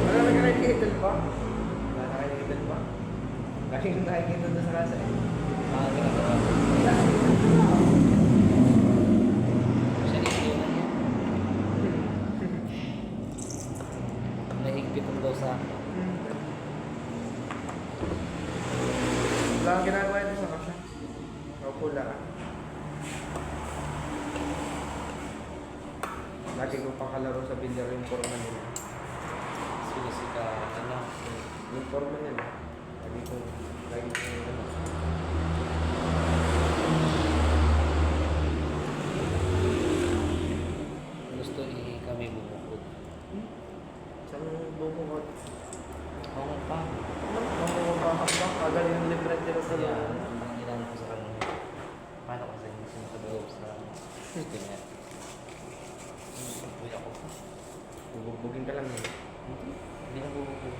Wala na nakikita pa? Wala na nakikita pa? Lagi nang nakikita doon sa kasa eh. Ginagawa. Siya rin yun yan. Nahigpit ang daw sa akin. Wala kang ginagawa ito sa kasa. Kaupo lang. Lagi ko pakalaro sa bilyar yung forma nila. Sinisika, ano. Yung forma nila. Lagi ko ano. Gusto kami bumukod. Saan bumukot? Oo pa. Bumukot ba? Kagaling yung libre nila sa Kaya, loob. ang ilan ko sa kanila. Paano kasi hindi sinakadoob sa kanya? Uy ako. Bubugbugin ka lang eh. Hindi na bumukod.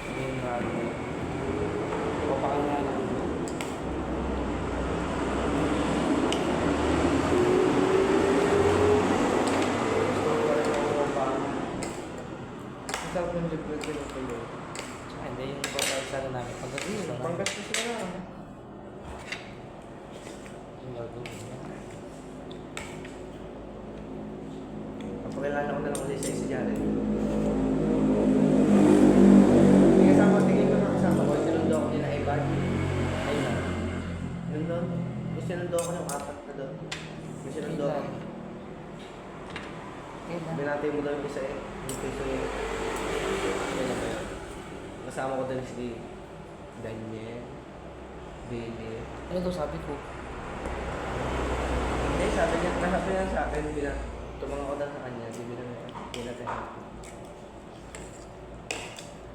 Hindi yung ano. O baka nga lang. Gusto ko rin ako baka. Ang sarap yung libre nila sa loob. Tsaka hindi yung pagkaisala namin. Pagdating lang namin. Panggastos na lang. Yung gagawin niya. Kapakilala ko na lang ulit sa si Jared. May kasama, tingin ko na kasama ko. Sinundo ako nila Ivan. Ayun na. Yun doon. May sinundo ako ng apat na doon. May sinundo ako. Kailan? Binatay mo daw yung isa eh. Yung piso yun. Kailan ba yun? Kasama ko din si Daniel. Billy. Ano daw sabi ko? Eh, sabi niya sa akin, tumanga ko daw sa kanya, binatay ako.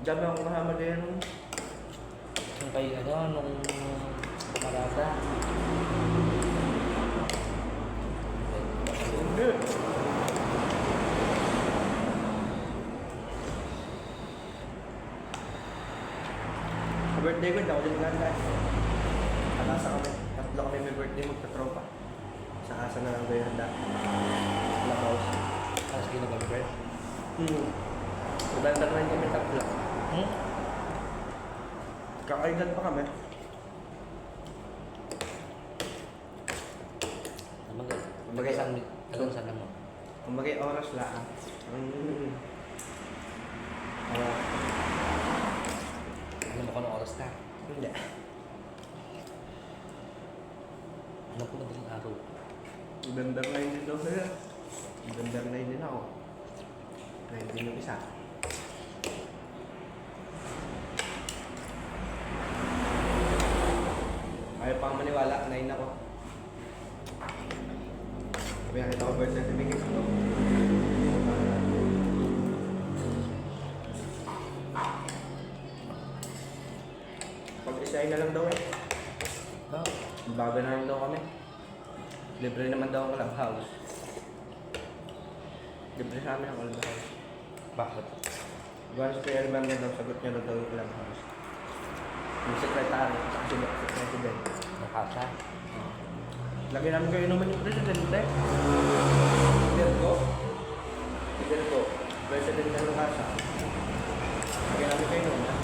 Dami akong kasama din nung Yung kay ano, nung kamarada. hindi. Sa birthday ko, hindi ako din ganda. Alasa kami. Tatlo kami may birthday magtatropa. Sa asa na lang kayo handa. Labaws. Tapos ginagawa. Maganda na kami tatlo. Kakaedad pa kami. Kumbaga isang anong sana mo? Kumbaga oras lang. Alam mo kung anong oras na? Hindi. Alam ko madaling araw. Gandar na yun din daw sila. Gandar na yun din ako. 19 yung isa. Ayaw pang maniwala, 9 ako. Sabi nakita ko birth certificate ko. Pag-isay na lang daw eh. Oh. Bago na lang daw kami. Libre naman daw ang clubhouse. Libre sa amin ang clubhouse. Bakit? Once per year bang daw, sagot niya daw yung clubhouse. Yung secretary, saka si president. Nakasa? Lagi namin kayo naman yung presidente. Dergo. Si Dergo. President ng Lukasa. Lagi namin kayo naman.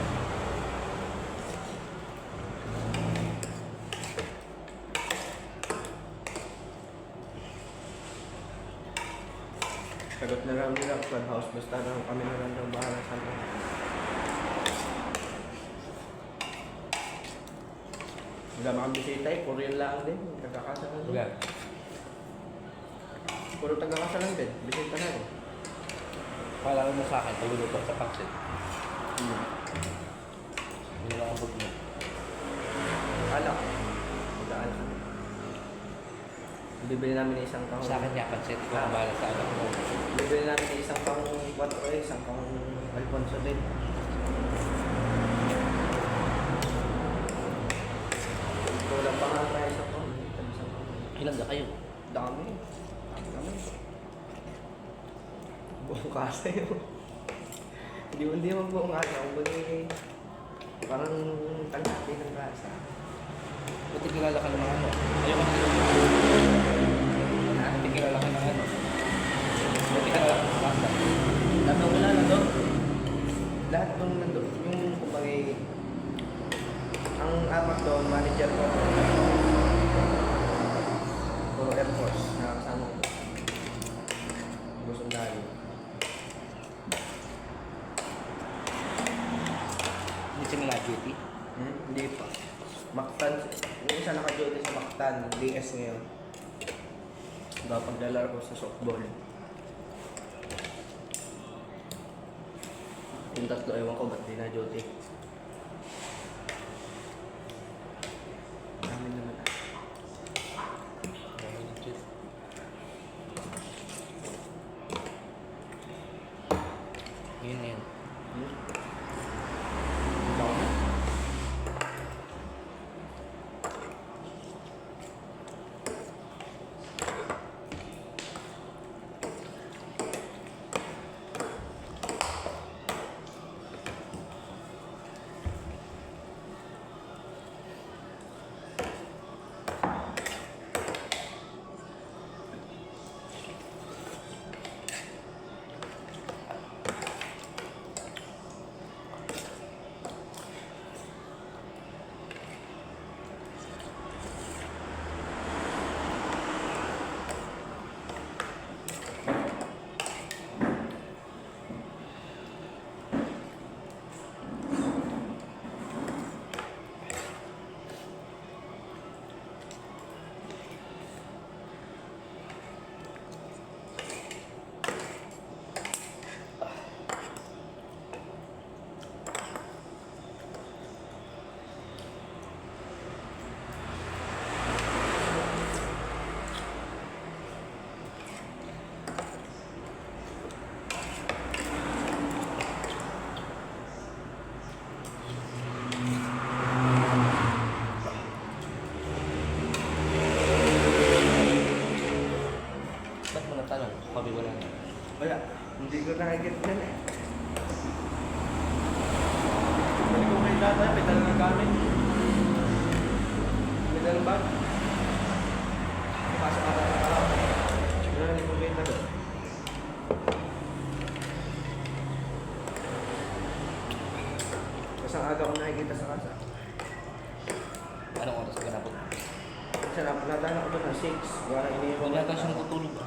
Sagot na lang nila clubhouse. Basta na kami na lang daw bahala sa amin. Wala mga bisita eh. Puro yun lang din. Kagkakasalan din. Wala. Puro tagakasalan din. Bisita na rin. Kala mo sa akin, pagluluto sa paksit. Hmm. Hindi lang ang bag mo. Alak. Mag-aalak kami. Bibili namin ng isang kahon. Sa akin niya, pansit ko ang bala sa anak mo. Bibili namin ng isang pang 4 isang pang Alfonso din. Kulang pa nga tayo sa kahon. Isang kahon. Ilan na kayo? Dami. Dami. Buong kasa yun. Hindi mo buong kasa. Kung bagay parang tagkati ng kasa. Buti kilala ka ng mga ano? Ayoko na. Buti kilala ka ng boss. Nakakasama ko. Boss ang dali. Hindi siya nag-duty. Hindi pa. Mactan. Yung isa naka-duty sa Mactan. DS ngayon. Diba paglalaro ko sa softball. Yung tatlo, ewan ko ba't di na-duty. Amin naman ah. Legit. Yun na yun. Ikaw na? Ba't mo natanong? Kabi wala na. Wala. Hindi ko nakikita yan eh. Balik ko kayo data, may dala ng gamit. May dalang bag. Pasok ka na araw. Wala na yung benta doon. Kasang aga ko nakikita sa kasa. Anong oras ka napot? Kasi nadala ko doon ng 6. Wala iniiwan. Wala ka siyang tutulog.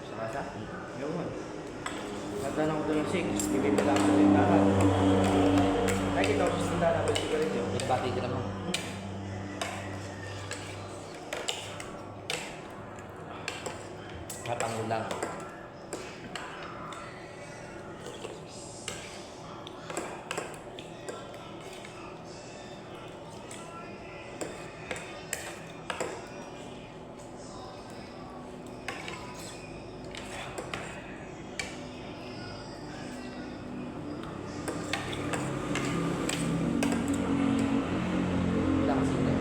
Sa kasa? Ewan. Nadala ko doon ng 6. Bibibila ko sa tindahan. Nakikita ko sa tindahan. Pwede ka rin yun. Bati ka naman. Kapangulang. Wala kasi ito.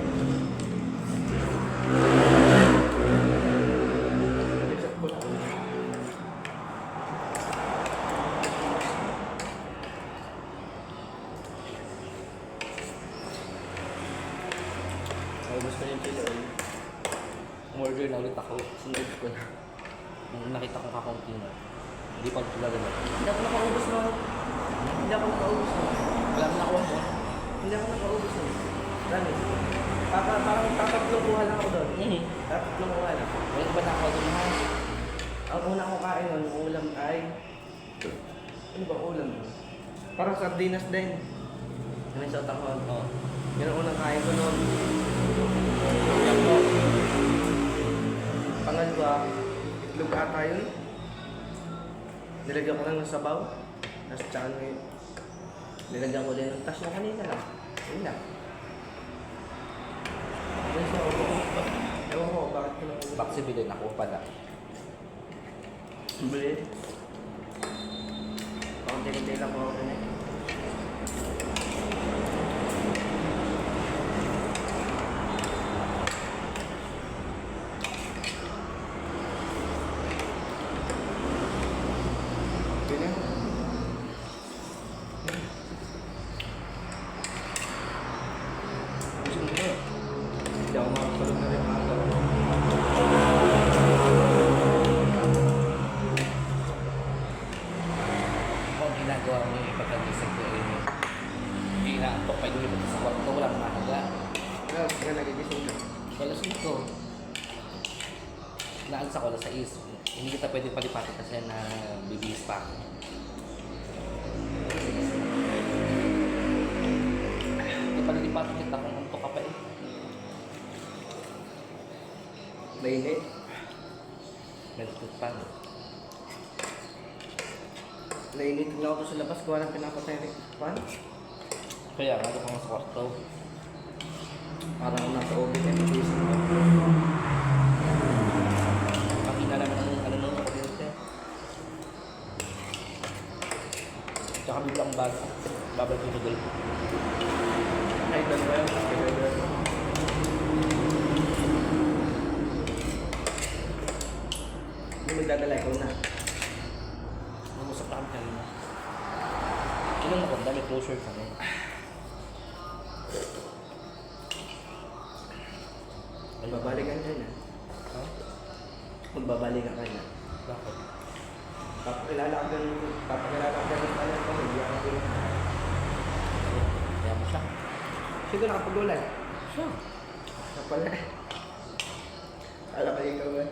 Nag-chat ko na. Naubos ko yung chili oil. Umorder na ulit ako. Sinod ko na. Nung nakita ko kakaunti na. Hindi pa sila ganun. Hindi ako nakaubos na. Hindi ako nakaubos na. Wala na nakuha mo. Hindi ako nakaubos na. Dami. Parang tatatlong kuha lang ako doon. Tatatlong kuha lang. Wala ba nakakuha doon ha? Ang una ko kain nun, yung ulam ay... Ano ba ulam? Parang sardinas din. May sautanghon. Oo. Yun ang unang kain ko nun. Yan po. Pangalawa, itlog ata yun. Nilagyan ko lang ng sabaw. Tapos tsaka ngayon. Nilagyan ko din ng tas na kanina lang. Yun lang. Yun siya, ewan ko, bakit ko lang Baksi bilhin ako pala. bili. Bakit tinitay lang ko ako na eh. Yun yan. Gusto mo ba? Hindi ako makapalog na rin mga gawin. Ako ang ginagawa mo yung naalis ako alas 6. Hindi kita pwede palipatin kasi na bibihis pa ako. Hindi palilipatin kita kung antok ka pa eh. Mainit. Melted pa. Nainit lang ako sa labas. Kuha ng pinapatay rin. Pan? Kaya nga doon ka sa kwarto. Parang ako nasa obi kayo. Pakina naman ng ano nung kuryente. Tsaka biglang bago. Babalik yung idol ko. Ay, dalawa yun. Hindi magdadala ikaw na. Nag-usap na kami kanina. Ilang maganda, may closure kami. Magbabalikan ka na. Ha? Magbabalikan ka na. Bakit? Papakilala ka ganun ng kanyang pamilya. Kaya mo siya. Sino nakapagulay? Siya. Kapala. Alam ka ikaw ba?